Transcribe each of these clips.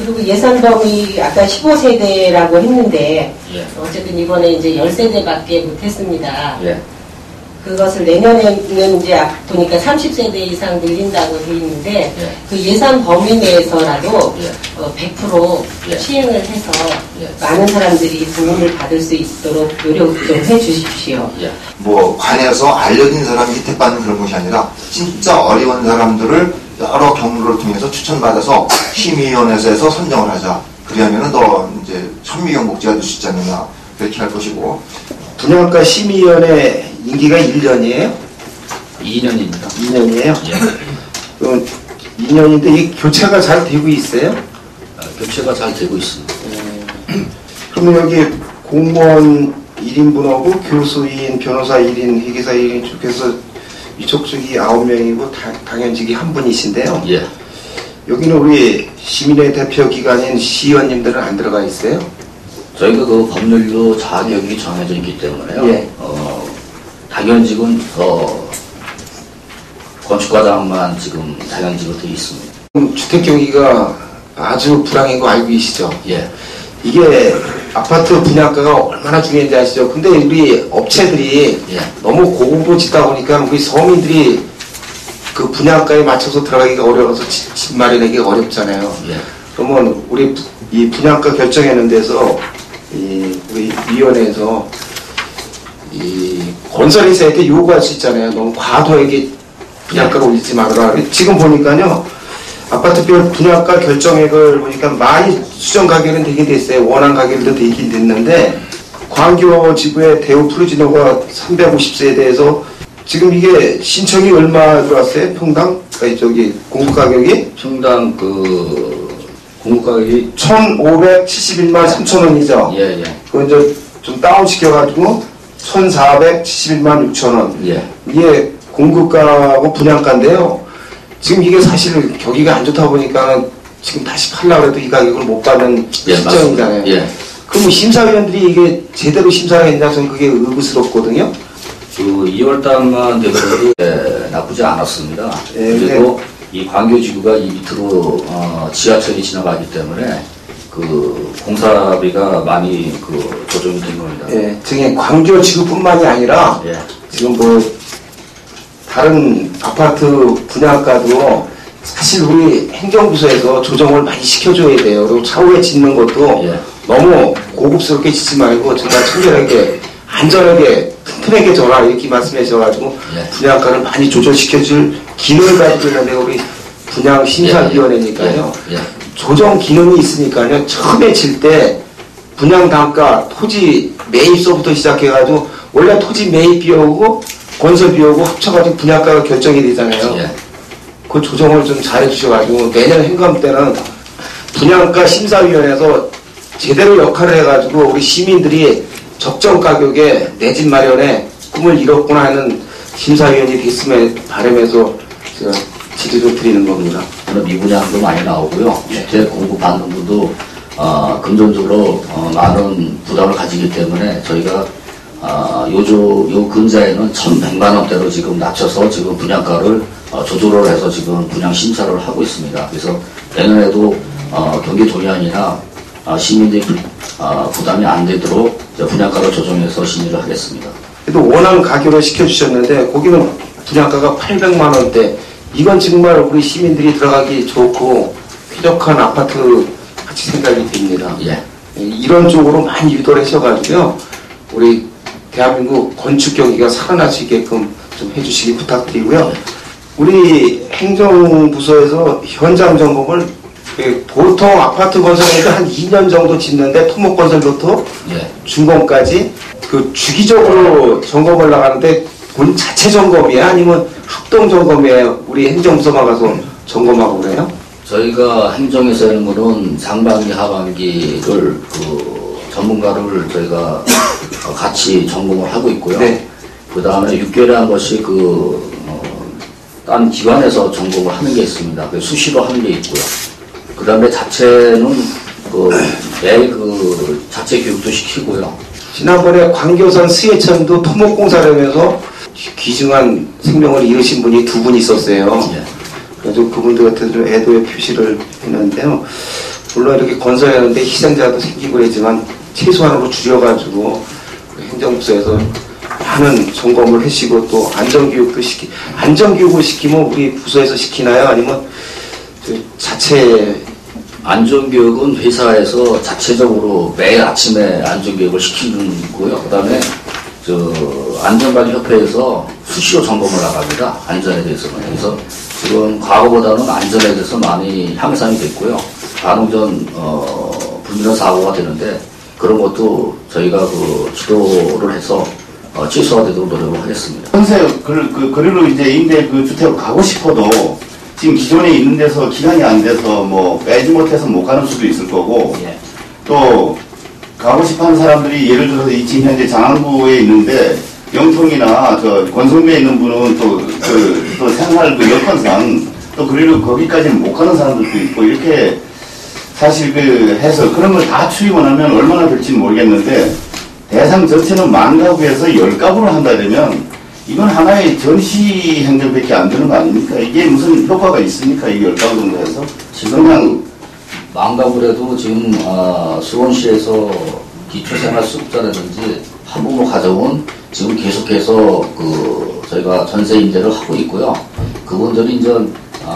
그리고 예산 범위 아까 15세대라고 했는데 어쨌든 이번에 이제 10세대밖에 못했습니다. 그것을 내년에는 이제 보니까 30세대 이상 늘린다고 돼 있는데 그 예산 범위 내에서라도 100% 시행을 해서 많은 사람들이 도움을 받을 수 있도록 노력 좀 해주십시오. 뭐 관에서 알려진 사람이 혜택받는 그런 것이 아니라 진짜 어려운 사람들을 여러 경로를 통해서 추천받아서 심의위원회에서 선정을 하자. 그러면은 더 이제 현미경 복지가 될 수 있지 않느냐 그렇게 할 것이고. 분양가 심의위원회 임기가 1년이에요? 2년입니다. 2년이에요? 그럼 2년인데 이 교체가 잘 되고 있어요? 교체가 잘 되고 있습니다. 그러면 여기 공무원 1인분하고 교수 2인, 변호사 1인, 회계사 1인 쭉 해서 이쪽 쪽이 9명이고 당연직이 1분이신데요. 여기는 우리 시민의 대표 기관인 시의원님들은 안 들어가 있어요? 저희가 그 법률로 자격이 정해져 있기 때문에요. 당연직은 건축과장만 지금 당연직으로 되어 있습니다. 주택 경기가 아주 불황인 거 알고 계시죠? 이게 아파트 분양가가 얼마나 중요한지 아시죠? 근데 우리 업체들이 너무 고급으로 짓다 보니까 우리 서민들이 그 분양가에 맞춰서 들어가기가 어려워서 집 마련하기가 어렵잖아요. 그러면 우리 이 분양가 결정하는 데서 우리 위원회에서 이 건설회사한테 요구할 수 있잖아요. 너무 과도하게 분양가를 올리지 말아라. 지금 보니까요. 아파트별 분양가 결정액을 보니까 많이 수정 가격은 되게 됐어요. 원안 가격도 되긴 됐는데 광교 지구의 대우 프루지노가 350세대에서 지금 이게 신청이 얼마 들어왔어요? 평당? 저기 공급 가격이? 평당 그 공급 가격이 1,571만 3천원이죠? 그건 이제 좀 다운시켜가지고 1,471만 6천원. 이게 공급가하고 분양가인데요. 지금 이게 사실 경기가 안 좋다 보니까 지금 다시 팔려고 해도 이 가격을 못 받는 시점이잖아요. 그럼 심사위원들이 이게 제대로 심사를 했냐 저는 그게 의구스럽거든요. 그 2월달만 되더라도 나쁘지 않았습니다. 그리고 이 광교지구가 이 밑으로 지하철이 지나가기 때문에 그 공사비가 많이 그 조정이 된 겁니다. 지금 광교지구뿐만이 아니라 지금 뭐 다른 아파트 분양가도 사실 우리 행정부서에서 조정을 많이 시켜줘야 돼요. 그리고 차후에 짓는 것도 너무 고급스럽게 짓지 말고 정말 청결하게 안전하게 튼튼하게 져라 이렇게 말씀해 주셔가지고 분양가를 많이 조절시켜줄 기능을 가지고 있는데 우리 분양심사위원회니까요. 조정 기능이 있으니까요. 처음에 질 때 분양단가, 토지 매입서부터 시작해가지고 원래 토지 매입 비용하고 건설 비용하고 합쳐가지고 분양가가 결정이 되잖아요. 그 조정을 좀 잘해주셔가지고 내년 행감 때는 분양가 심사위원회에서 제대로 역할을 해가지고 우리 시민들이 적정 가격에 내 집 마련에 꿈을 이뤘구나 하는 심사위원이 됐으면 바람에서 제가 지지를 드리는 겁니다. 미분양도 많이 나오고요. 주택 공급받는 분도 금전적으로 많은 부담을 가지기 때문에 저희가 요 근자에는 1,100만 원대로 지금 낮춰서 지금 분양가를 조절을 해서 지금 분양 심사를 하고 있습니다. 그래서 내년에도 경기 도량이나 시민들이 부담이 안 되도록 분양가를 조정해서 심의를 하겠습니다. 그래도 원하는 가격을 시켜주셨는데 거기는 분양가가 800만 원대. 이건 정말 우리 시민들이 들어가기 좋고 쾌적한 아파트 같이 생각이 됩니다. 이런 쪽으로 많이 유도를 하셔가지고요. 우리 대한민국 건축 경기가 살아날 수 있게끔 좀 해주시기 부탁드리고요. 우리 행정부서에서 현장 점검을 보통 아파트 건설에도 한 2년 정도 짓는데 토목건설부터 준공까지 그 주기적으로 점검을 나가는데 본 자체 점검이야 아니면 합동 점검이에요? 우리 행정부서만 가서 점검하고 그래요? 저희가 행정에서 하는 거는 상반기 하반기를 그 전문가를 저희가 같이 점검을 하고 있고요. 그 다음에 6개월에 한 번씩 딴 기관에서 점검을 하는 게 있습니다. 수시로 하는 게 있고요. 그 다음에 자체는 매일 자체 교육도 시키고요. 지난번에 광교산 스예천도 토목공사를 하면서 귀중한 생명을 잃으신 분이 2분 있었어요. 그래서 그분들한테 좀 애도의 표시를 했는데요. 물론 이렇게 건설하는데 희생자도 생기고 했지만 최소한으로 줄여가지고 행정부서에서 많은 점검을 하시고 또 안전교육도 안전교육을 시키면 우리 부서에서 시키나요? 아니면 자체 안전교육은 회사에서 자체적으로 매일 아침에 안전교육을 시키는 거고요. 그 다음에 안전관리협회에서 수시로 점검을 나갑니다. 안전에 대해서는. 그래서 지금 과거보다는 안전에 대해서 많이 향상이 됐고요. 간혹 불미한 사고가 되는데 그런 것도 저희가 지도를 해서 취소가 되도록 노력을 하겠습니다. 전세 그리로 이제 임대 주택으로 가고 싶어도 지금 기존에 있는 데서 기간이 안 돼서 뭐 빼지 못해서 못 가는 수도 있을 거고 예. 또 가고 싶어하는 사람들이 예를 들어서 지금 현재 장안구에 있는데 영통이나 권성구에 있는 분은 또 생활 여건상 또 그리로 거기까지는 못 가는 사람들도 있고 이렇게 사실 해서 그런 걸 다 추이고 나면 얼마나 될지는 모르겠는데 대상 전체는 10,000가구에서 10가구를 한다 그러면 이건 하나의 전시 행정밖에 안 되는 거 아닙니까? 이게 무슨 효과가 있습니까? 이 10가구 정도 해서? 지금 그냥 10,000가구라도 지금 수원시에서 기초생활수급자라든지 한부모 가정은 지금 계속해서 저희가 전세 임대를 하고 있고요. 그분들이 이제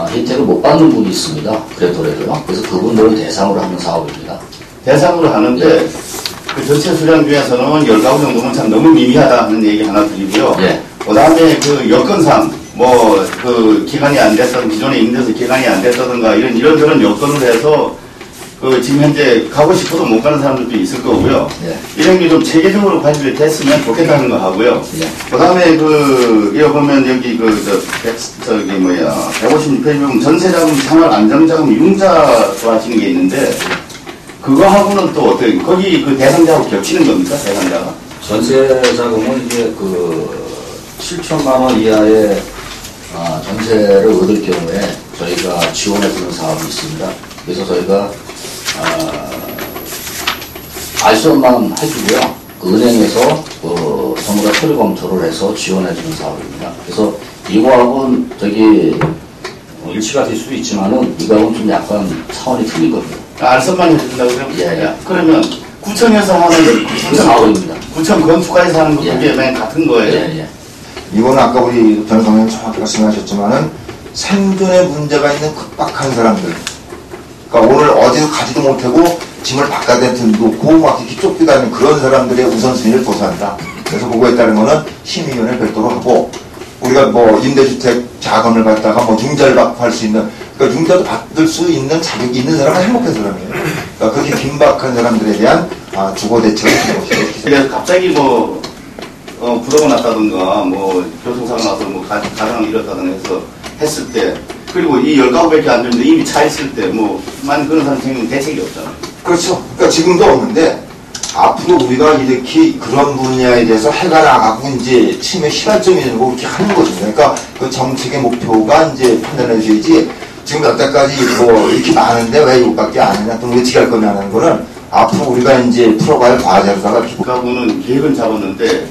혜택을 못 받는 분이 있습니다. 그래도요. 그래서 그분들을 대상으로 하는 사업입니다. 대상으로 하는데 예. 그 전체 수량 중에서는 10가구 정도면 참 너무 미미하다 하는 얘기 하나 드리고요. 예. 그 다음에 여건상 기간이 안 됐던 기존에 임대에서 기간이 안 됐다든가 이런저런 여건을 해서 지금 현재 가고 싶어도 못 가는 사람들도 있을 거고요. 예. 이런 게 좀 체계적으로 관리를 됐으면 좋겠다는 거 하고요. 예. 그 다음에 이거 보면 여기 156페이지 보면 전세자금, 생활안정자금, 융자도 하시는 게 있는데 그거하고는 또 어떻게 거기 대상자하고 겹치는 겁니까? 대상자가? 전세자금은 이제 7천만 원 이하의 전세를 얻을 경우에 저희가 지원해주는 사업이 있습니다. 그래서 저희가 알선만 해주고요. 은행에서 전부 다 서류 검토를 해서 지원해주는 사업입니다. 그래서 이거하고는 일치가 될 수도 있지만은 이거하고는 좀 약간 차원이 틀린 겁니다. 알선만 해준다고요? 예. 그러면 구청에서 하는 사업입니다. 구청 건축가에서 하는 거 그게 맨 같은 거예요? 예. 이건 아까 우리 변호사님 정확히 말씀하셨지만은 생존에 문제가 있는 급박한 사람들. 그러니까 오늘 어디서 가지도 못하고 짐을 바깥에 놓고 막 이렇게 쫓기다니는 그런 사람들의 우선순위를 조사한다. 그래서 그거에 따른 거는 심의위원회 별도로 하고 우리가 임대주택 자금을 갖다가 융자를 받고 할 수 있는 그러니까 융자도 받을 수 있는 자격이 있는 사람은 행복한 사람이에요. 그러니까 그렇게 빈박한 사람들에 대한 주거 대책을 하는 것이죠. 그래서 갑자기 부도가 났다든가 교통사고 나서 가정을 잃었다든가 해서 했을 때 그리고 이 10가구밖에 안 되는데 이미 차 있을 때 많은 그런 사람 생기면 대책이 없잖아요. 그렇죠. 그러니까 지금도 없는데 앞으로 우리가 이렇게 그런 분야에 대해서 해가 나가고 이제 치매 시발점이 되고 이렇게 하는 거죠. 그러니까 그 정책의 목표가 이제 판단해 주셔야지 지금 여태까지 이렇게 많은데 왜 이것밖에 안 하냐 또 어떻게 할 거냐 하는 거는 앞으로 우리가 이제 풀어갈 과제로다가 가구는 계획은 잡았는데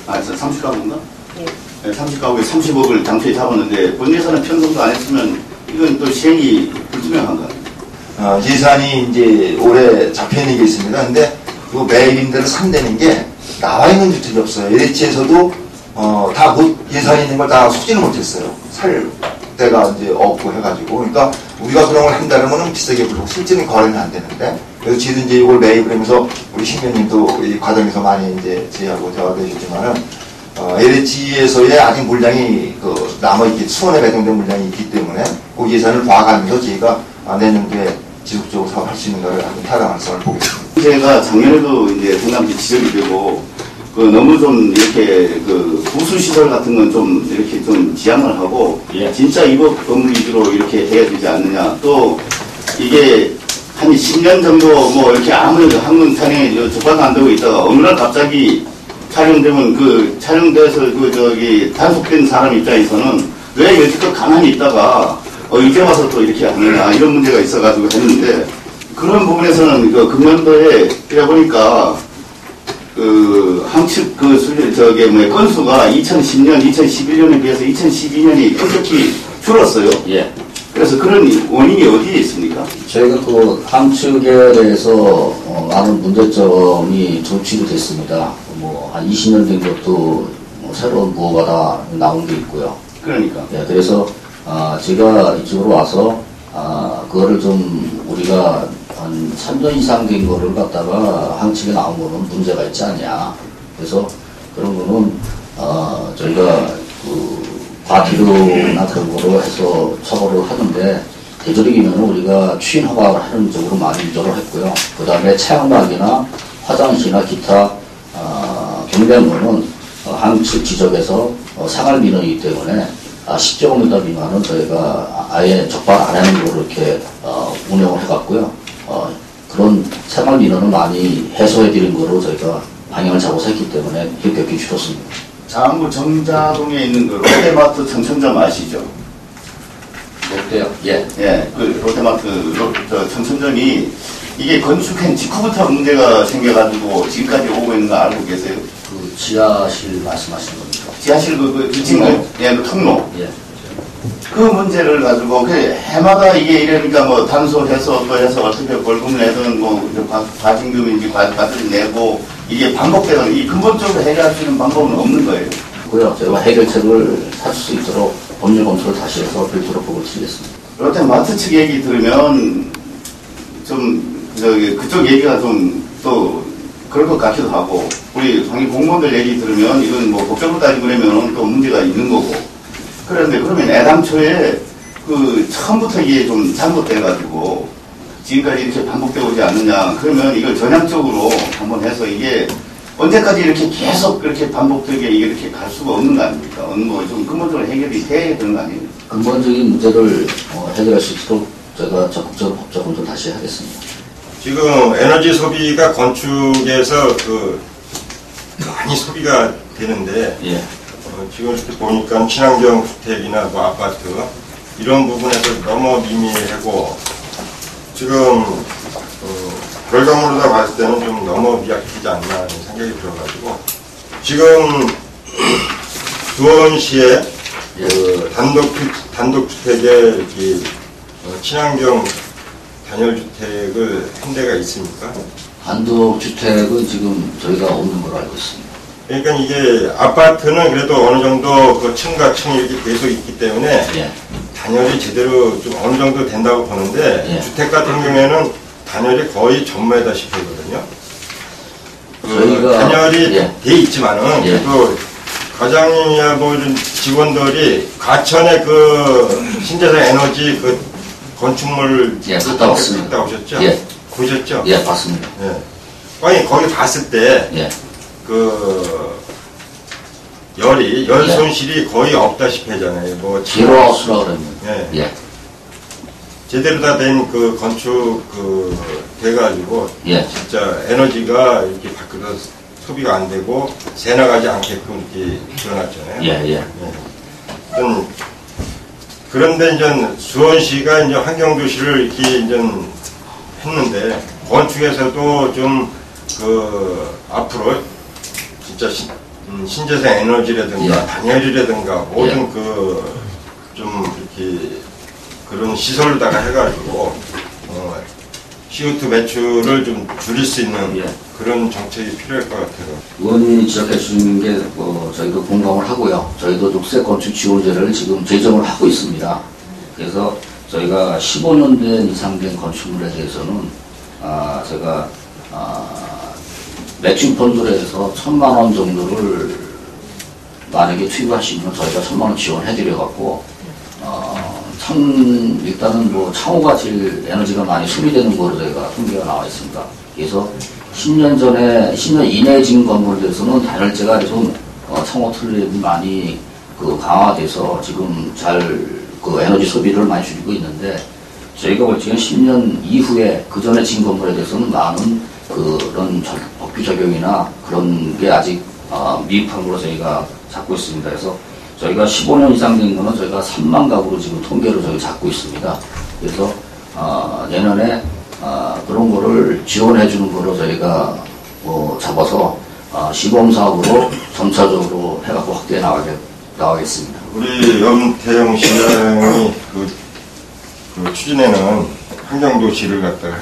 30가구인가? 네. 30가구에 30억을 당초에 잡았는데 본 예산은 편성도 안 했으면 이건 또 시행이 불투명한 거 아니에요? 예산이 이제 올해 잡혀있는 게 있습니다. 근데 그 매입 임대를 산다는 게 나와 있는 주택이 없어요. LH에서도 다 예산이 있는 걸 다 속지를 못했어요. 살 때가 이제 없고 해가지고. 그러니까 우리가 그런 걸 한다면 비싸게 부르고 실제는 거래는 안 되는데. 그래서 지금 이제 이걸 매입을 하면서 우리 신변님도 이 과정에서 많이 이제 저희하고 대화가 되셨지만은 LH에서의 아직 물량이 남아있기 수원에 배정된 물량이 있기 때문에 그 예산을 봐가면서 저희가 내년도에 지속적으로 사업할 수 있는가를 한번 타당성을 보겠습니다. 제가 작년에도 이제 성남시 지적이 되고 너무 좀 이렇게 부수시설 같은 건 좀 이렇게 좀 지양을 하고 진짜 입업 건물 위주로 이렇게 해야 되지 않느냐. 또 이게 한 10년 정도 이렇게 아무래도 한국 촬영에 접근 안 되고 있다가 어느 날 갑자기 촬영되면 촬영돼서 단속된 사람 입장에서는 왜 여태껏 가만히 있다가 이제 와서 또 이렇게 하느냐 이런 문제가 있어가지고 했는데 그런 부분에서는 금년도에 해보니까 항축 건수가 2010년, 2011년에 비해서 2012년이 급격히 줄었어요. 예. 그래서 그런 원인이 어디에 있습니까? 저희가 그 항축에 대해서 많은 문제점이 조치가 됐습니다. 뭐 한 20년 된 것도 새로운 부호가 다 나온 게 있고요. 그러니까. 예, 그래서 제가 이쪽으로 와서 그거를 좀 우리가 한 3년 이상 된 거를 갖다가 항축에 나온 거는 문제가 있지 않냐. 그래서 그런 거는 저희가 그 과태료나 그런 거로 해서 처벌을 하는데 되도록이면 우리가 추인 허가를 하는 쪽으로 많이 유도를 했고요. 그 다음에 차량막이나 화장실이나 기타 경비물은 항축 지적에서 상할 민원이기 때문에 10제곱미터 미만은 저희가 아예 적발 안 하는 거로 이렇게 운영을 해갔고요. 그런 생활 민원을 많이 해소해드린 거로 저희가 방향을 잡아서 했기 때문에 급격히 줄었습니다. 장안구 정자동에 있는 그 롯데마트 천천점 아시죠? 롯데요? 예. 예, 그 롯데마트 천천점이 이게 건축한 직후부터 문제가 생겨가지고 지금까지 오고 있는 거 알고 계세요? 그 지하실 말씀하시는 겁니까? 지하실 그 통로. 예. 그 문제를 가지고 그 해마다 이게 이러니까 뭐 단속해서 또 해서 어떻게 벌금을 내든 뭐 과징금인지 과태료 내고 이게 반복되는 이 근본적으로 해결할 수 있는 방법은 없는 거예요. 그래요. 저희가 해결책을 찾을 수 있도록 법률 검토를 다시 해서 별도로 보고 드리겠습니다. 롯데마트 측 얘기 들으면 좀 그쪽 얘기가 좀 또 그럴 것 같기도 하고 우리 상위 공무원들 얘기 들으면 이건 뭐 법적으로 따지고 그러면 또 문제가 있는 거고 그런데 그러면 애당초에 그 처음부터 이게 좀 잘못돼가지고 지금까지 이렇게 반복되고 오지 않느냐 그러면 이걸 전향적으로 한번 해서 이게 언제까지 이렇게 계속 그렇게 반복되게 이게 이렇게 갈 수가 없는 거 아닙니까? 어느 뭐 좀 근본적으로 해결이 돼야 되는 거 아니에요? 근본적인 문제를 해결할 수 있도록 저희가 적극적으로 법적 검토를 다시 하겠습니다. 지금 에너지 소비가 건축에서 많이 소비가 되는데 예. 지금 이렇게 보니까 친환경 주택이나 뭐 아파트 이런 부분에서 너무 미미하고 지금 결과물로 다 봤을 때는 좀 너무 미약하지 않나 하는 생각이 들어가지고 지금 수원시에 그 단독주택에 이렇게 친환경 단열주택을 한 데가 있습니까? 단독주택은 지금 저희가 없는 걸로 알고 있습니다. 그러니까 이게 아파트는 그래도 어느 정도 그 층과 층이 이렇게 계속 있기 때문에 예. 단열이 제대로 좀 어느 정도 된다고 보는데 예. 주택 같은 경우에는 단열이 거의 전무하다시피 하거든요. 저희가 단열이 예. 돼 있지만은 예. 그래도 과장님이야 뭐 이런 직원들이 과천의 그 신재생 에너지 그 건축물 예, 갔다 왔습니다. 갔다 오셨죠? 예. 보셨죠? 예, 봤습니다. 예. 아니 거기 봤을 때 예. 그 열 손실이 거의 없다시피 하잖아요. 뭐 제로하우스라 그러면. 예. 예. 제대로 다 된 그 건축 돼가지고 예. 진짜 에너지가 이렇게 밖으로 소비가 안 되고 새 나가지 않게끔 이렇게 지어놨잖아요. 예, 예. 그런데 이제 수원시가 이제 환경도시를 이렇게 이제 했는데 건축에서도 좀 앞으로 진짜 신재생 에너지라든가 예. 단열이라든가 모든 예. 좀 이렇게 그런 시설로다가 해가지고 CO2 매출을 좀 줄일 수 있는 예. 그런 정책이 필요할 것 같아요. 의원님이 지적해 주시는 게 저희도 공감을 하고요. 저희도 녹색 건축 지원제를 지금 제정을 하고 있습니다. 그래서 저희가 15년 된 이상 된 건축물에 대해서는 제가 매칭 펀드로 해서 1,000만 원 정도를 만약에 투입하시면 저희가 1,000만 원 지원해 드려 갖고 일단은 뭐 창호가 제일 에너지가 많이 소비되는 거로 저희가 통계가 나와 있습니다. 그래서 10년 이내에 지은 건물에 대해서는 단열재가 좀 창호 틀립이 많이 강화돼서 지금 잘 에너지 소비를 많이 줄이고 있는데 저희가 볼 적에는 10년 이후에 그 전에 지은 건물에 대해서는 많은 그런 법규 적용이나 그런 게 아직 미흡한 걸로 저희가 잡고 있습니다. 그래서 저희가 15년 이상 된 거는 저희가 3만 가구로 지금 통계로 저희 잡고 있습니다. 그래서 내년에 그런 거를 지원해 주는 거로 저희가 잡아서 시범 사업으로 점차적으로 해갖고 확대해 나가겠습니다. 우리 염태영 시장이 그 추진에는 환경도시를 갖다가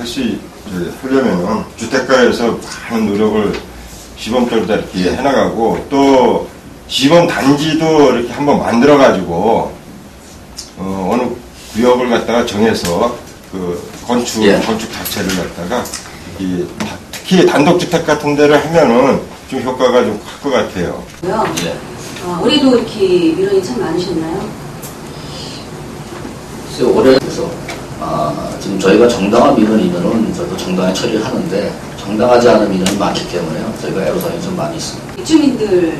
하려면은 주택가에서 많은 노력을 시범적으로 이렇게 해나가고 또 시범 단지도 이렇게 한번 만들어가지고 어느 구역을 갖다가 정해서 그 건축 자체를 갖다가 특히 단독주택 같은 데를 하면은 좀 효과가 좀 클 것 같아요. 올해도 이렇게 민원이 참 많으셨나요? 글쎄요, 올해에서 지금 저희가 정당한 민원이면은 저도 정당하게 처리를 하는데 정당하지 않은 민원이 많기 때문에요. 저희가 애로사항이 좀 많이 있습니다.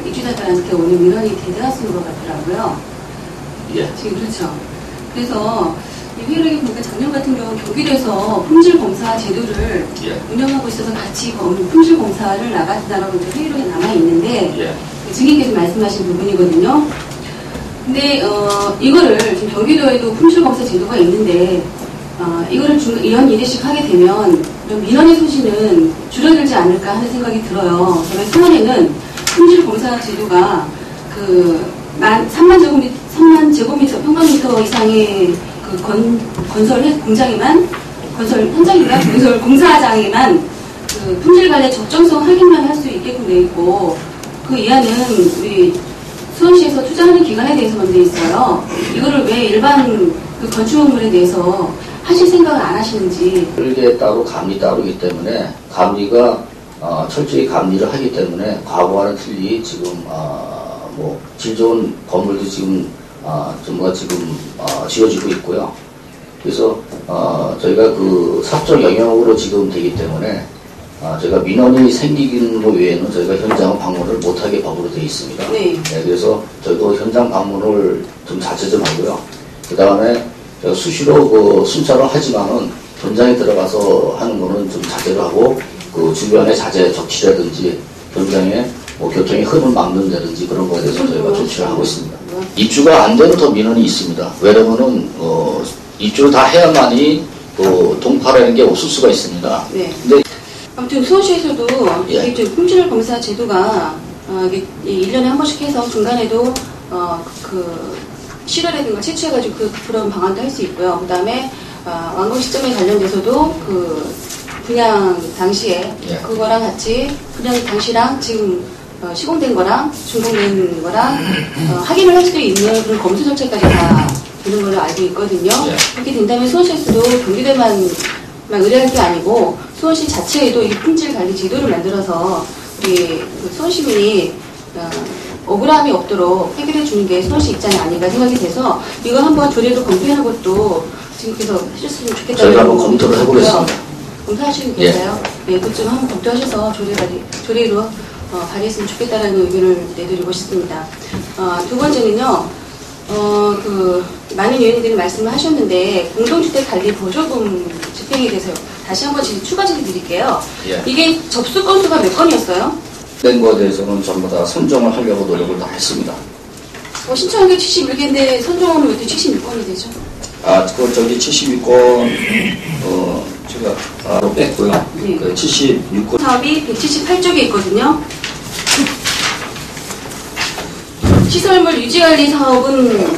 입주자들한테 오는 민원이 대다수인 것 같더라고요. 예. 지금 그렇죠. 그래서 이 회의록에 보니까 작년 같은 경우 경기도에서 품질검사 제도를 운영하고 있어서 같이 품질검사를 나갔다라고 이제 회의록에 남아 있는데 증인께서 말씀하신 부분이거든요. 근데 이거를 지금 경기도에도 품질검사 제도가 있는데 이거를 이런 일회씩 하게 되면 민원의 소지는 줄어들지 않을까 하는 생각이 들어요. 저희 서울에는 품질검사 제도가 그 3만 제곱미터 평방미터 이상의 그 건설 공사장에만 그 품질관리 적정성 확인만 할 수 있게끔 돼 있고 그 이하는 우리 수원시에서 투자하는 기관에 대해서만 돼 있어요. 이거를 왜 일반 그 건축물에 대해서 하실 생각을 안 하시는지. 설계에 따로 감리 따르기 때문에 감리가 철저히 감리를 하기 때문에 과거와는 틀리 지금 뭐 질 좋은 건물도 지금 전부가 지금 지어지고 있고요. 그래서 저희가 그 사적 영역으로 지금 되기 때문에 저희가 민원이 생기는 것 외에는 저희가 현장 방문을 못하게 법으로 되어 있습니다. 네. 그래서 저희도 현장 방문을 좀 자제 좀 하고요. 그 다음에 제가 수시로 그 순찰을 하지만은 현장에 들어가서 하는 거는 좀 자제를 하고 그 주변의 자재 적치라든지 현장에 뭐 교통의 흐름을 막는다든지 그런 거에 대해서 저희가 조치를 하고 있습니다. 입주가 안 되는 더 민원이 있습니다. 왜냐면은 입주를 다 해야만이 동파라는 게 없을 수가 있습니다. 네. 근데 아무튼 수원시에서도 이게 품질검사 제도가 이게 1년에 한 번씩 해서 중간에도 그 실효라든가 채취해가지고 그런 방안도 할 수 있고요. 그 다음에 완공 시점에 관련돼서도 그 분양 당시에 그거랑 같이 분양 당시랑 지금 시공된 거랑 준공된 거랑 확인을 할 수도 있는 그런 검수 절차까지 다 되는 걸로 알고 있거든요. 그렇게 된다면 수원시에서도 경기도에만 의뢰할 게 아니고 수원시 자체에도 이 품질 관리 제도를 만들어서 우리 수원시민이 억울함이 없도록 해결해 주는 게 수원시 입장이 아닌가 생각이 돼서 이거 한번 조례로 검토하는 것도 지금께서 해줬으면 좋겠다고. 저희가 한번 검토를 해보겠습니다. 검토하시면 되세요? 네, 그좀 한번 검토하셔서 조례로 발의했으면 좋겠다라는 의견을 내드리고 싶습니다. 두 번째는요, 많은 의원님들이 말씀을 하셨는데, 공동주택 관리 보조금 집행에 대해서 다시 한번 추가 질의 드릴게요. 이게 접수 건수가 몇 건이었어요? 된 거에 대해서는 전부 다 선정을 하려고 노력을 다 했습니다. 신청한 게 71개인데 선정하면 왜 76건이 되죠? 저기 76건, 제가 뺐고요. 네. 그 76건. 사업이 178쪽에 있거든요. 시설물 유지관리 사업은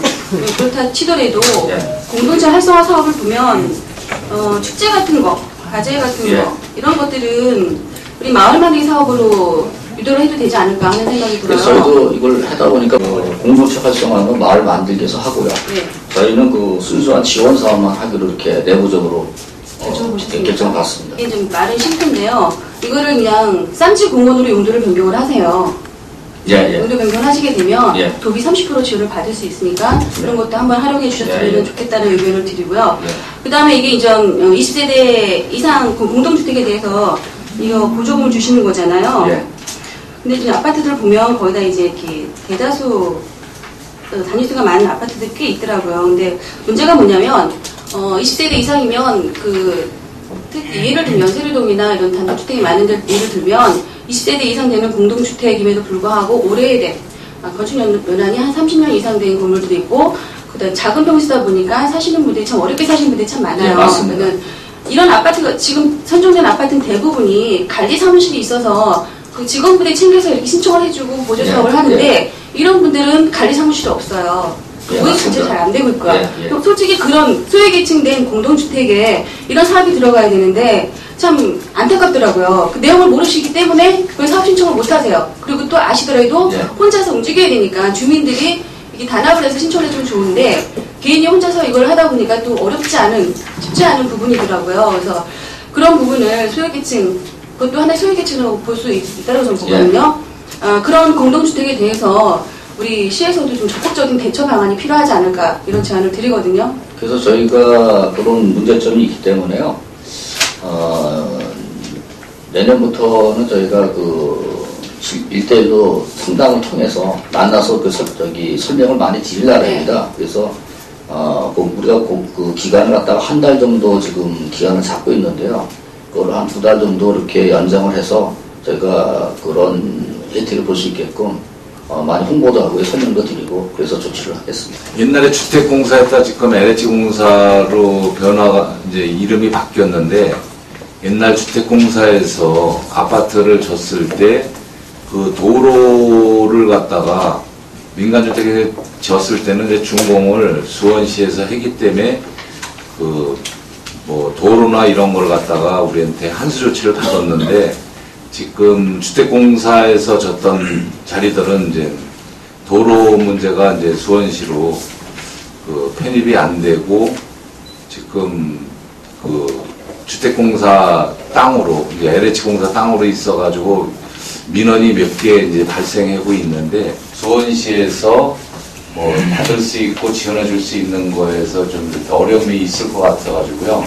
그렇다 치더라도 공동체 활성화 사업을 보면 축제 같은 거, 가재 같은 거 이런 것들은 우리 마을 만들기 사업으로 유도를 해도 되지 않을까 하는 생각이 들어요. 그래서 저희도 이걸 하다 보니까 공동체 활성화는 마을 만들기에서 하고요. 저희는 그 순수한 지원 사업만 하기로 이렇게 내부적으로 결정을 받습니다. 이게 좀 말은 싫던데요. 이거를 그냥 쌈지 공원으로 용도를 변경을 하세요. 용도 변경하시게 되면 도비 30% 지원을 받을 수 있으니까 그런 것도 한번 활용해 주셨으면 좋겠다는 의견을 드리고요. 그 다음에 이게 이제 20세대 이상 공동주택에 대해서 이거 보조금을 주시는 거잖아요. 근데 지금 아파트들 보면 거의 다 이제 이렇게 대다수 단위수가 많은 아파트들이 꽤 있더라고요. 근데 문제가 뭐냐면 20세대 이상이면 예를 들면 세류동이나 이런 단독주택이 많은 데 예를 들면 20세대 이상 되는 공동주택임에도 불구하고 오래된 건축 연한이 한 30년 이상 된 건물도 있고 그다음 작은 평수다 보니까 사시는 분들이 참 어렵게 사시는 분들이 참 많아요. 맞습니다. 이런 아파트가 지금 선정된 아파트는 대부분이 관리 사무실이 있어서 그 직원분들이 챙겨서 이렇게 신청을 해주고 보조 사업을 하는데 이런 분들은 관리 사무실이 없어요. 그것 자체가 잘 안 되고 있고요. 또 솔직히 그런 소외계층된 공동주택에 이런 사업이 들어가야 되는데 참 안타깝더라고요. 그 내용을 모르시기 때문에 그걸 사업 신청을 못 하세요. 그리고 또 아시더라도 혼자서 움직여야 되니까 주민들이 이게 단합을 해서 신청을 해주면 좋은데 개인이 혼자서 이걸 하다 보니까 또 쉽지 않은 부분이더라고요. 그래서 그런 부분을 소외계층, 그것도 하나의 소외계층으로 볼 수 있다고 저는 보거든요. 그런 공동주택에 대해서 우리 시에서도 좀 적극적인 대처 방안이 필요하지 않을까 이런 제안을 드리거든요. 그래서 저희가 그런 문제점이 있기 때문에요. 내년부터는 저희가 그 1대1로 상담을 통해서 만나서 설명을 많이 드리려고 합니다. 그래서 우리가 그 기간을 갖다가 한 달 정도 지금 기간을 잡고 있는데요. 그걸 한 2달 정도 이렇게 연장을 해서 저희가 그런 혜택을 볼 수 있게끔 많이 홍보도 하고 설명도 드리고 그래서 조치를 하겠습니다. 옛날에 주택공사였다 지금 LH공사로 변화가 이제 이름이 바뀌었는데 옛날 주택공사에서 아파트를 졌을 때 그 도로를 갖다가 민간주택에 졌을 때는 이제 준공을 수원시에서 했기 때문에 그 뭐 도로나 이런 걸 갖다가 우리한테 한수 조치를 받았는데 지금 주택공사에서 졌던 자리들은 이제 도로 문제가 이제 수원시로 그 편입이 안 되고 지금 그 주택공사 땅으로 이제 LH공사 땅으로 있어가지고 민원이 몇 개 이제 발생하고 있는데 수원시에서 뭐 받을 수 있고 지원해 줄 수 있는 거에서 좀 어려움이 있을 것 같아가지고요.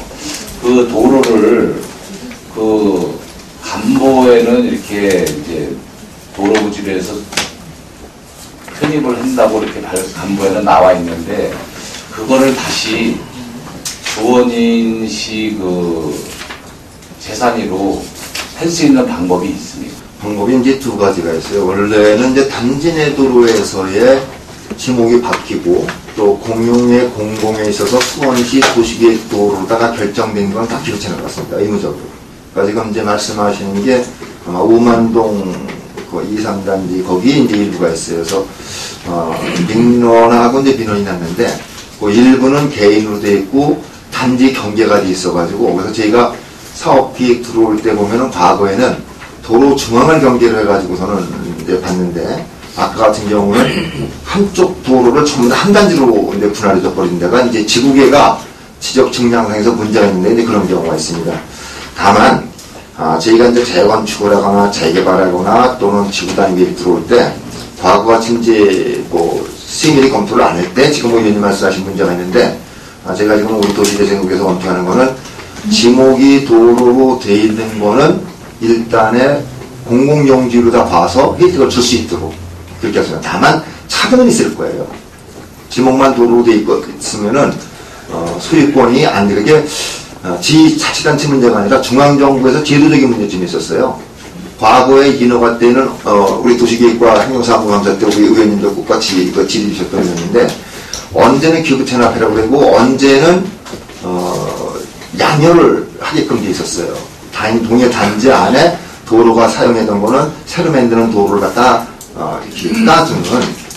그 도로를 그 간보에는 이렇게 이제 도로부지에서 편입을 한다고 이렇게 간보에는 나와 있는데 그거를 다시 수원인시 그 재산위로 할 수 있는 방법이 있습니다. 방법이 이제 두 가지가 있어요. 원래는 이제 단지 내 도로에서의 지목이 바뀌고 또 공용의 공공에 있어서 수원시 도시계획 도로로다가 결정된 건 다 기록해 나갔습니다. 의무적으로. 그러니까 지금 이제 말씀하시는 게 아마 우만동 그 2, 3단지 거기에 이제 일부가 있어요. 그래서 민원하고 이제 민원이 났는데 그 일부는 개인으로 돼 있고 단지 경계가 돼 있어가지고 그래서 저희가 사업 기획 들어올 때 보면은 과거에는 도로 중앙을 경계로 해가지고서는 이제 봤는데 아까 같은 경우는 한쪽 도로를 전부 다 한 단지로 이제 분할해져 버린 데가 이제 지구계가 지적 측량상에서 문제가 있는데 이제 그런 경우가 있습니다. 다만 저희가 이제 재건축을 하거나 재개발하거나 또는 지구 단위계획 들어올 때 과거같이 이제 뭐 수행일이 검토를 안 할 때 지금 뭐 의원님 말씀하신 문제가 있는데 제가 지금 우리 도시재생국에서 검토하는 거는 지목이 도로로 돼 있는 거는 일단에 공공용지로 다 봐서 혜택을 줄 수 있도록 그렇게 했습니다. 다만 차등은 있을 거예요. 지목만 도로로 돼 있으면은 소유권이 안 되게 지자치단체 문제가 아니라 중앙정부에서 제도적인 문제점이 있었어요. 과거에 인허가 때는 우리 도시계획과 행정사무감사 때 우리 의원님들 똑같이 이거 질의주셨던 의원인데 언제는 기후체납이라고 그러고 언제는 양혈을 하게끔 돼 있었어요. 동해 단지 안에 도로가 사용했던 거는 새로 만드는 도로를 갖다 이렇게 까주는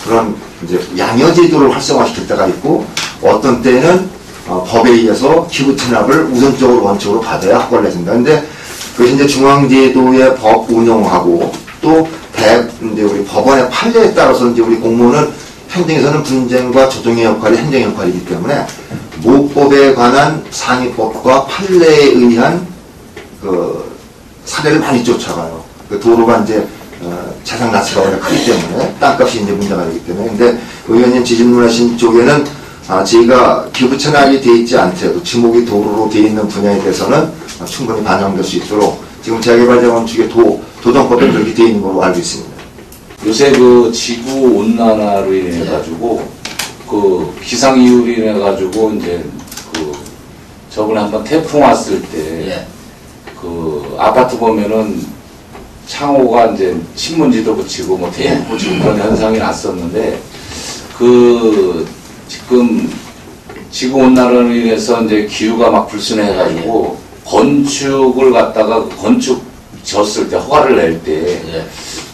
그런 이제 양여제도를 활성화시킬 때가 있고 어떤 때는 법에 의해서 기후 체납을 우선적으로 원칙으로 받아야 허가를 내준다. 근데 그것이 이제 중앙제도의 법 운영하고 또 이제 우리 법원의 판례에 따라서 이제 우리 공무원은 행정에서는 분쟁과 조정의 역할이 행정의 역할이기 때문에 모법에 관한 상위법과 판례에 의한 그 사례를 많이 쫓아가요. 그 도로가 이제 재산 가치가 워낙 크기 때문에 땅값이 이제 문제가 되기 때문에 근데 의원님 질문하신 쪽에는 저희가 기부 체납이 돼 있지 않더라도 지목이 도로로 돼 있는 분야에 대해서는 충분히 반영될 수 있도록 지금 재개발 재건축의 도정법에 그렇게 돼 있는 걸로 알고 있습니다. 요새 그 지구 온난화로 인해 가지고 그 기상 이유로 인해 가지고 이제 그 저번에 한번 태풍 왔을 때 그 아파트 보면은 창호가 이제 신문지도 붙이고 뭐 테이프 붙이고 그런 현상이 났었는데 그 지금 지구 온난화로 인해서 이제 기후가 막 불순해가지고 건축을 갖다가 건축 졌을 때 허가를 낼 때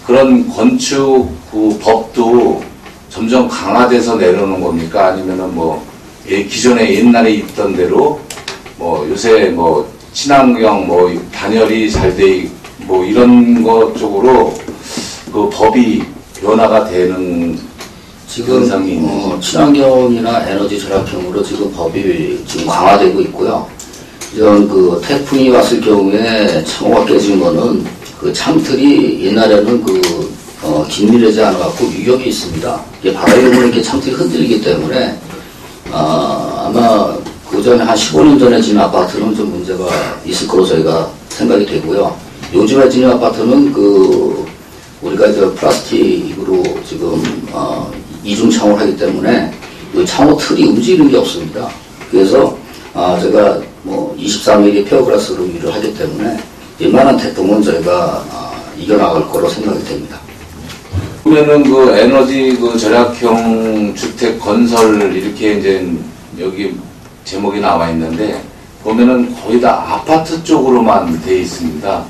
그런 건축 그 법도 점점 강화돼서 내려오는 겁니까? 아니면은 뭐 기존에 옛날에 있던 대로 뭐 요새 뭐 친환경 뭐 단열이 잘 돼 뭐 이런 것 쪽으로 그 법이 변화가 되는 지금 친환경이나 에너지 절약형으로 지금 법이 지금 강화되고 있고요. 이런 그 태풍이 왔을 경우에 창호가 깨진 거는 그 창틀이 옛날에는 긴밀하지 않아갖고 유격이 있습니다. 이게 바람이 불면 이렇게 창틀이 흔들리기 때문에 아마 그 전에 한 15년 전에 지은 아파트는 좀 문제가 있을 거로 저희가 생각이 되고요. 요즘에 지은 아파트는 우리가 이제 플라스틱으로 지금 이중 창호를 하기 때문에 그 창호 틀이 움직이는 게 없습니다. 그래서 제가 뭐 23mm 페어글라스로 일을 하기 때문에 웬만한 태풍은 저희가 이겨나갈 거로 생각이 됩니다. 그러면은 그 에너지 절약형 주택 건설 이렇게 이제 여기 제목이 나와 있는데 보면은 거의 다 아파트 쪽으로만 돼 있습니다.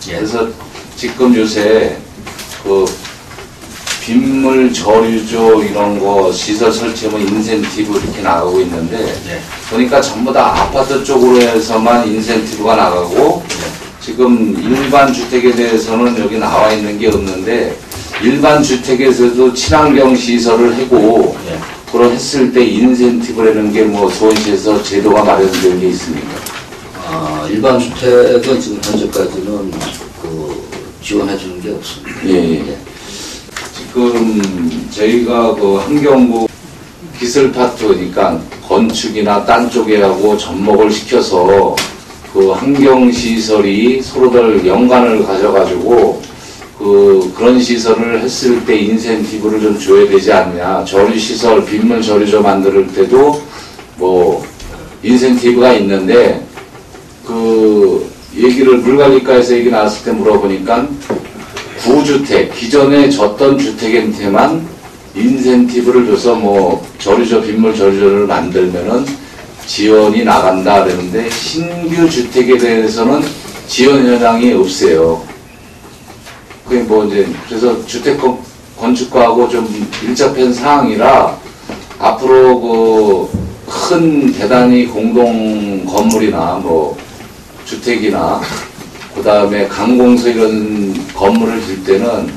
그래서 지금 요새 그 빗물 저류조 이런 거 시설 설치하면 인센티브 이렇게 나가고 있는데 보니까 전부 다 아파트 쪽으로 해서만 인센티브가 나가고 지금 일반 주택에 대해서는 여기 나와 있는 게 없는데 일반 주택에서도 친환경 시설을 하고 그런 했을 때 인센티브라는 게 뭐 수원시에서 제도가 마련된 게 있습니까? 일반 주택은 지금 현재까지는 지원해 주는 게 없습니다. 예. 지금 저희가 환경부 기술파트니까 건축이나 딴 쪽에 하고 접목을 시켜서 환경시설이 서로들 연관을 가져가지고 그런 시설을 했을 때 인센티브를 좀 줘야 되지 않냐. 저류시설, 빗물 저류조 만들 때도 뭐 인센티브가 있는데 얘기를 물관리과에서 얘기 나왔을 때 물어보니까 구주택, 기존에 졌던 주택한테만 인센티브를 줘서 뭐 저류조, 빗물 저류조를 만들면은 지원이 나간다 그랬는데 신규 주택에 대해서는 지원 현황이 없어요. 그게 그래서 주택 건축과하고 좀 일접한 사항이라 앞으로 큰 대단히 공동 건물이나 주택이나 그 다음에 강공서 이런 건물을 질 때는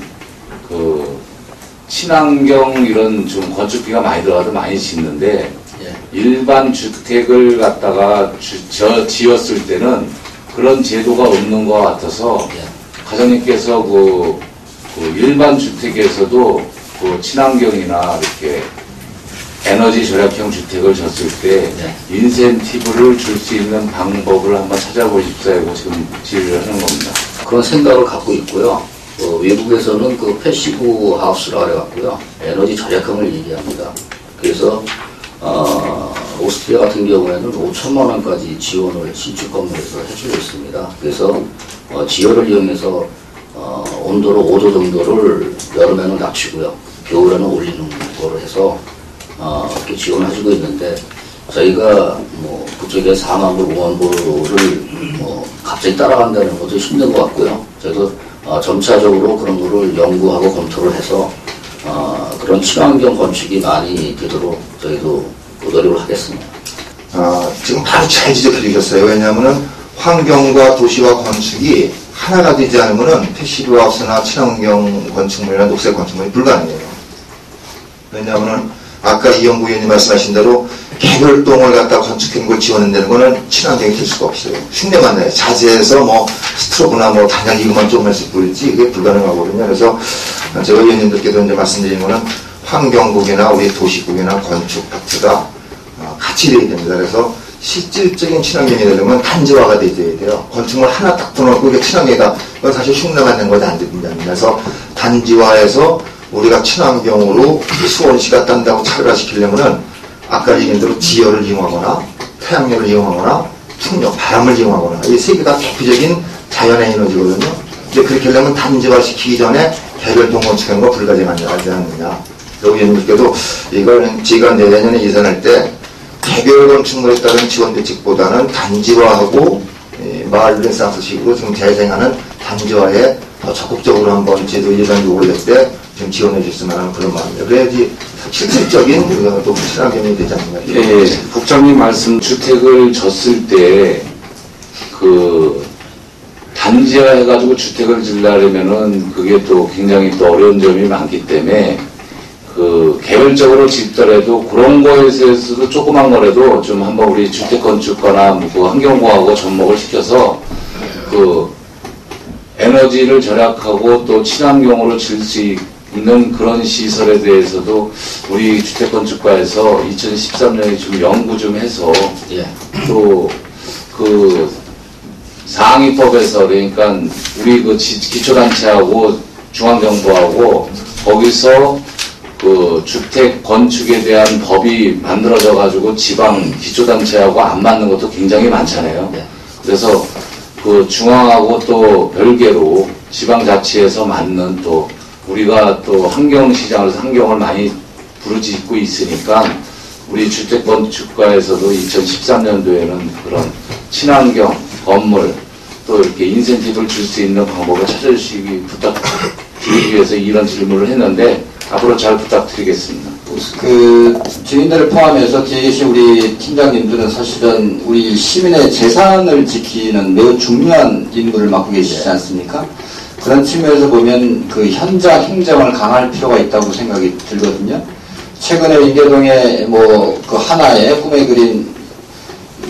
친환경 이런 좀 건축비가 많이 들어가도 많이 짓는데 일반 주택을 갖다가 지었을 때는 그런 제도가 없는 것 같아서 과장님께서 일반 주택에서도 친환경이나 이렇게 에너지 절약형 주택을 졌을 때 인센티브를 줄 수 있는 방법을 한번 찾아보십시오 하고 지금 질의를 하는 겁니다. 그런 생각을 갖고 있고요. 외국에서는 패시브 하우스라고 해갖고요. 에너지 절약형을 얘기합니다. 그래서 오스트리아 같은 경우에는 5천만 원까지 지원을 신축 건물에서 해주고 있습니다. 그래서 지열을 이용해서 온도를 5도 정도를 여름에는 낮추고요. 겨울에는 올리는 거로 해서 이렇게 지원을 해주고 있는데 저희가 그쪽에 4만 불, 5만 불을 갑자기 따라간다는 것도 힘든 것 같고요. 저희도 점차적으로 그런 거를 연구하고 검토를 해서 그런 친환경 건축이 많이 되도록 저희도 노력을 하겠습니다. 지금 바로 잘 지적해 주셨어요. 왜냐하면은 환경과 도시와 건축이 하나가 되지 않으면은 패시브 하우스나 친환경 건축물이나 녹색 건축물이 불가능해요. 왜냐하면은 아까 이영구 의원님 말씀하신 대로 개별동을 갖다 건축한 걸 지원한다는 거는 친환경이 될 수가 없어요. 흉내만 나요. 자재에서 스트로브나 단약 이것만 조금 해서 보이지 그게 불가능하거든요. 그래서 제가 의원님들께도 이제 말씀드린 거는 환경국이나 우리 도시국이나 건축 파트가 같이 되어야 됩니다. 그래서 실질적인 친환경이 되려면 단지화가 되어야 돼요. 건축물 하나 딱 들어놓고 이게 친환경이다. 그건 사실 흉내만 낸 것이 안 됩니다. 그래서 단지화해서 우리가 친환경으로 수원시가 딴다고 차별화시키려면은 아까 얘기한 대로 지열을 이용하거나 태양열을 이용하거나 풍력, 바람을 이용하거나 이 세 개가 대표적인 자연의 에너지거든요. 근데 그렇게 하려면 단지화시키기 전에 개별동 건축하는 거 불가능하지 않느냐. 여기 의원님들께도 이걸 제가 내년에 예산할 때 개별 건축물에 따른 지원 대책보다는 단지화하고 마을 르네상스식으로 지금 재생하는 단지화에 더 적극적으로 한번 제도 예산 요구를 낼 때 좀 지원해 줬으면 하는 그런 마음이에요. 그래야지 실질적인 또 친환경이 되지 않나. 예, 국장님 말씀 주택을 졌을 때 그 단지화 해가지고 주택을 지으려면은 그게 또 굉장히 또 어려운 점이 많기 때문에 그 개별적으로 짓더라도 그런 거에 대해서도 조그만 거라도 좀 한번 우리 주택 건축가나 뭐 환경부하고 접목을 시켜서 그 에너지를 절약하고 또 친환경으로 지을 수 있는 그런 시설에 대해서도 우리 주택 건축가에서 2013년에 좀 연구 좀 해서 또 그 상위법에서 그러니까 우리 그 기초단체하고 중앙정부하고 거기서 그 주택 건축에 대한 법이 만들어져 가지고 지방 기초단체하고 안 맞는 것도 굉장히 많잖아요. 그래서 그 중앙하고 또 별개로 지방자치에서 맞는 또 우리가 또 환경시장에서 환경을 많이 부르짖고 있으니까 우리 주택건축가에서도 2013년도에는 그런 친환경 건물 또 이렇게 인센티브를 줄 수 있는 방법을 찾아주시기 부탁드리기 위해서 이런 질문을 했는데 앞으로 잘 부탁드리겠습니다. 그 주민들을 포함해서 뒤에 계신 우리 팀장님들은 사실은 우리 시민의 재산을 지키는 매우 중요한 임무를 맡고 계시지 않습니까? 그런 측면에서 보면 그 현장 행정을 강화할 필요가 있다고 생각이 들거든요. 최근에 인계동에 뭐 그 하나의 꿈에 그린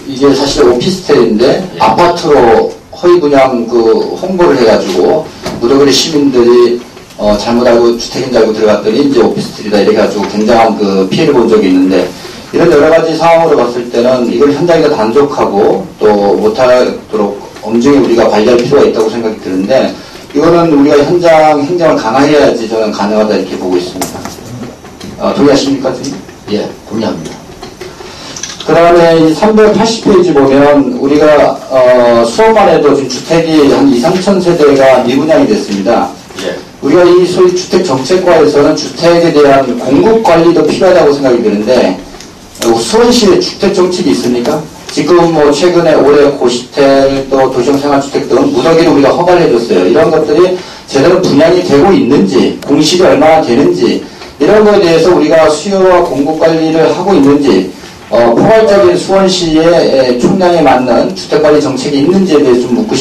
이게 사실 오피스텔인데 아파트로 허위 분양 그 홍보를 해가지고 무더그리 시민들이 잘못 알고 주택인 줄 알고 들어갔더니 이제 오피스텔이다 이래가지고 굉장한 그 피해를 본 적이 있는데 이런 여러 가지 상황으로 봤을 때는 이걸 현장이 더 단속하고 또 못하도록 엄중히 우리가 관리할 필요가 있다고 생각이 드는데 이거는 우리가 현장 행정을 강화해야지 저는 가능하다 이렇게 보고 있습니다. 동의하십니까, 선생님? 예, 동의합니다. 그 다음에 이 380페이지 보면 우리가 수업만 해도 지금 주택이 한 2, 3천 세대가 미분양이 됐습니다. 예. 우리가 이 소위 주택정책과에서는 주택에 대한 공급관리도 필요하다고 생각이 드는데 수원시에 주택정책이 있습니까? 지금 뭐 최근에 올해 고시텔 또 도시형 생활주택 등 무더기를 우리가 허가를 해줬어요. 이런 것들이 제대로 분양이 되고 있는지 공실이 얼마나 되는지 이런 거에 대해서 우리가 수요와 공급 관리를 하고 있는지 포괄적인 수원시의 총량에 맞는 주택관리 정책이 있는지에 대해서 좀 묻고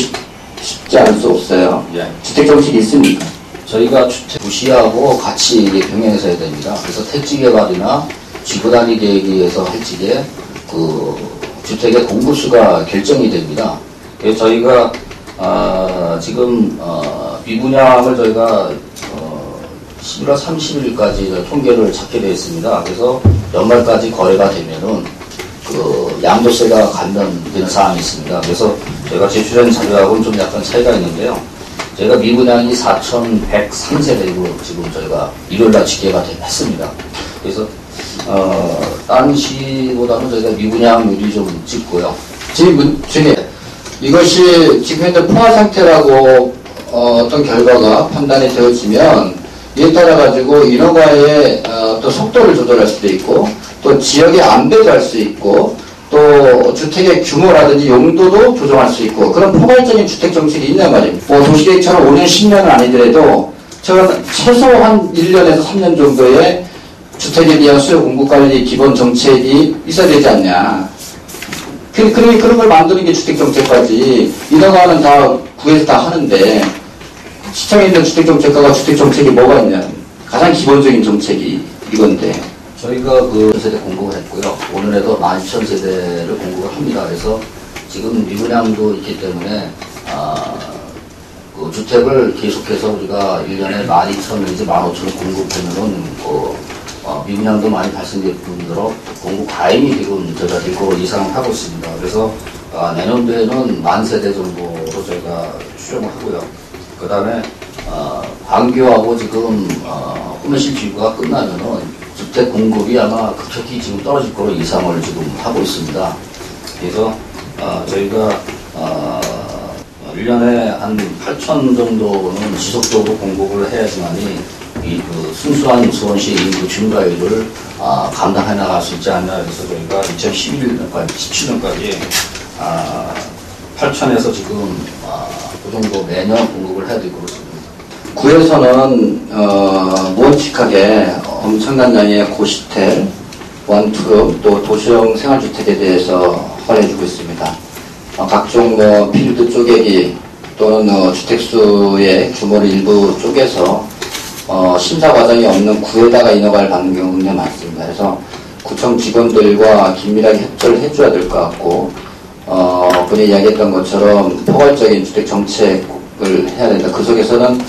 싶지 않을 수 없어요. 예. 주택정책이 있습니까? 저희가 주택 부시하고 같이 이게 병행해서 해야 됩니다. 그래서 택지개발이나 지구단위 계획에 의해서 할 적에 그 주택의 공급수가 결정이 됩니다. 그래서 저희가 지금 미분양을 저희가 11월 30일까지 통계를 찾게 되어 있습니다. 그래서 연말까지 거래가 되면은 그 양도세가 감면되는 사항이 있습니다. 그래서 제가 제출한 자료하고는 좀 약간 차이가 있는데요. 저희가 미분양이 4,103세대로 지금 저희가 일요일날 집계가 했습니다. 그래서 다른 시보다는 저희가 미분양률이 좀 찍고요. 지금 이것이 지금 현재 포화 상태라고 어떤 결과가 판단이 되어지면 이에 따라 가지고 인허가의 또 속도를 조절할 수도 있고 또 지역의 안배도 할 수 있고 또 주택의 규모라든지 용도도 조정할 수 있고 그런 포괄적인 주택 정책이 있단 말입니다. 뭐 도시계획처럼 5년, 10년은 아니더라도 저는 최소한 1년에서 3년 정도의 주택에 대한 수요 공급 관리 기본 정책이 있어야 되지 않냐. 그런 걸 만드는 게 주택 정책까지 인허가는 다 구에서 다 하는데 시청에 있는 주택 정책과가 주택 정책이 뭐가 있냐. 가장 기본적인 정책이 이건데. 저희가 그 세대 공급을 했고요. 오늘에도 12,000세대를 공급을 합니다. 그래서 지금 미분양도 있기 때문에 그 주택을 계속해서 우리가 1년에 12,000 내지 15,000을 공급하면은 미분양도 많이 발생될 뿐더러 공급 과잉이 지금 저희가 일고 이상을 하고 있습니다. 그래서 내년도에는 10,000세대 정도로 저희가 추정을 하고요. 그 다음에 광교하고 지금 호메실 지구가 끝나면은 주택 공급이 아마 급격히 지금 떨어질 거로 예상을 지금 하고 있습니다. 그래서 저희가 1년에 한 8,000 정도는 지속적으로 공급을 해야지만이 이 그 순수한 수원시 인구 증가율을 감당해 나갈 수 있지 않나. 그래서 저희가 2011년까지 17년까지 8,000에서 지금 그 정도 매년 공급을 해야 되고 그렇습니다. 구에서는 무원칙하게 엄청난 양의 고시텔, 원투룸, 또 도시형 생활주택에 대해서 허용해주고 있습니다. 각종 필드 쪼개기 또는 주택수의 규모를 일부 쪼개서 심사 과정이 없는 구에다가 인허가를 받는 경우가 굉장히 많습니다. 그래서 구청 직원들과 긴밀하게 협조를 해줘야 될 것 같고, 분이 이야기했던 것처럼 포괄적인 주택 정책을 해야 된다. 그 속에서는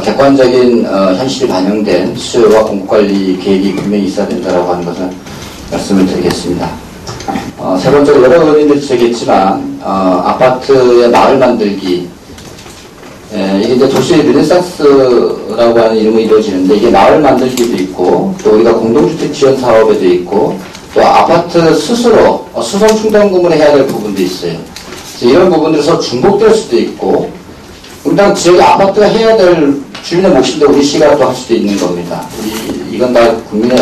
객관적인 현실이 반영된 수요와 공급관리 계획이 분명히 있어야 된다고 하는 것을 말씀을 드리겠습니다. 세 번째로 여러 의원님들이 지적했지만 아파트의 마을 만들기, 이게 이제 도시의 르네상스라고 하는 이름으로 이루어지는데, 이게 마을 만들기도 있고 또 우리가 공동주택 지원 사업에도 있고 또 아파트 스스로 수송 충당금을 해야 될 부분도 있어요. 이런 부분들에서 중복될 수도 있고, 응당 지역의 아파트가 해야 될 주민의 몫인데 우리 시가 또 할 수도 있는 겁니다. 이건 다 국민의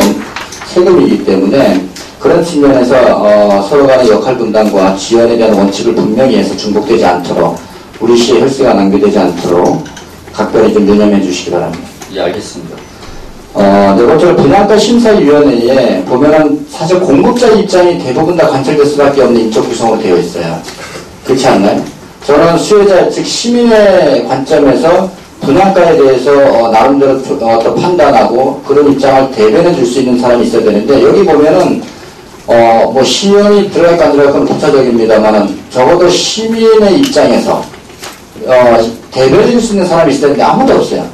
세금이기 때문에 그런 측면에서 서로 간의 역할 분담과 지원에 대한 원칙을 분명히 해서 중복되지 않도록, 우리 시의 혈세가 낭비되지 않도록 각별히 좀 유념해 주시기 바랍니다. 예, 알겠습니다. 네 번째로 분양가 심사위원회에 보면은 사실 공급자의 입장이 대부분 다 관철될 수밖에 없는 인적 구성으로 되어 있어요. 그렇지 않나요? 저는 수요자, 즉 시민의 관점에서 분양가에 대해서 나름대로 또 판단하고 그런 입장을 대변해 줄 수 있는 사람이 있어야 되는데, 여기 보면은 뭐 시연이 들어갈까 안 들어갈까 부차적입니다만은 적어도 시민의 입장에서 대변해 줄 수 있는 사람이 있어야 되는데 아무도 없어요.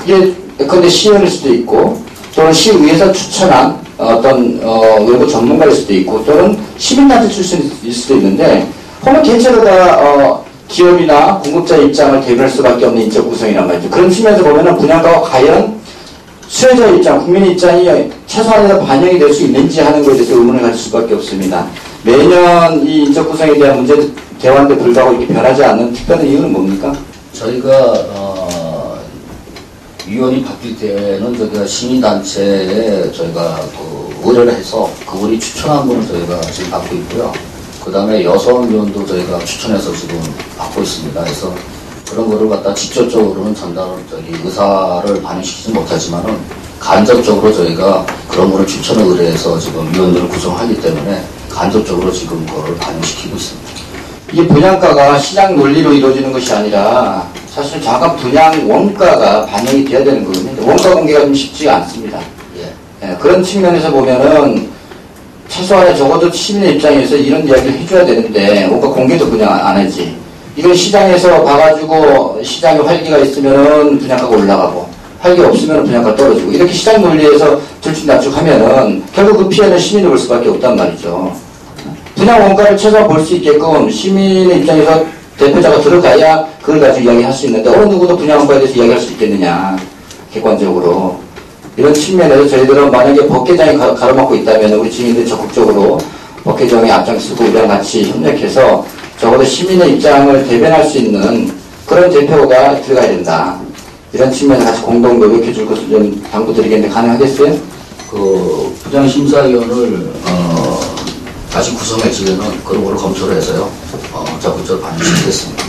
이게 근데 시연일 수도 있고 또는 시의회에서 추천한 어떤 외부 전문가일 수도 있고 또는 시민단체 출신일 수도 있는데, 보면 대체로 다 기업이나 공급자의 입장을 대변할 수밖에 없는 인적 구성이란 말이죠. 그런 측면에서 보면은 분양가가 과연 수요자의 입장, 국민의 입장이 최소한에서 반영이 될 수 있는지 하는 것에 대해서 의문을 가질 수밖에 없습니다. 매년 이 인적 구성에 대한 문제 대화인데 불구하고 이렇게 변하지 않는 특별한 이유는 뭡니까? 저희가 위원이 바뀔 때는 저희가 시민단체에 저희가 의뢰를 해서 그분이 추천한 분을 저희가 지금 받고 있고요. 그 다음에 여성위원도 저희가 추천해서 지금 받고 있습니다. 그래서 그런 거를 갖다 직접적으로는 의사를 반영시키지 못하지만은 간접적으로 저희가 그런 분을 추천을 의뢰해서 지금 위원들을 구성하기 때문에 간접적으로 지금 그거를 반영시키고 있습니다. 이 분양가가 시장 논리로 이루어지는 것이 아니라 사실 정확한 분양 원가가 반영이 돼야 되는 거거든요. 원가 공개가 좀 쉽지가 않습니다. 예, 그런 측면에서 보면은 최소한에 적어도 시민의 입장에서 이런 이야기를 해줘야 되는데 원가 공개도 그냥 안 하지. 이건 시장에서 봐가지고 시장에 활기가 있으면은 분양가가 올라가고 활기가 없으면 분양가가 떨어지고, 이렇게 시장 논리에서 들쭉날쭉하면은 결국 그 피해는 시민이 볼 수밖에 없단 말이죠. 분양 원가를 최소한 볼 수 있게끔 시민의 입장에서 대표자가 들어가야 그걸 가지고 이야기할 수 있는데, 어느 누구도 분양 원가에 대해서 이야기할 수 있겠느냐, 객관적으로. 이런 측면에서 저희들은 만약에 법개정이 가로막고 있다면 우리 주민들이 적극적으로 법개정에 앞장서고 우리랑 같이 협력해서 적어도 시민의 입장을 대변할 수 있는 그런 대표가 들어가야 된다. 이런 측면에서 같이 공동 노력해 줄 것을 좀 당부드리겠는데 가능하겠어요? 그 부장심사위원을 다시 구성해지면은 그런 거를 검토를 해서요 적극적으로 반영시키겠습니다.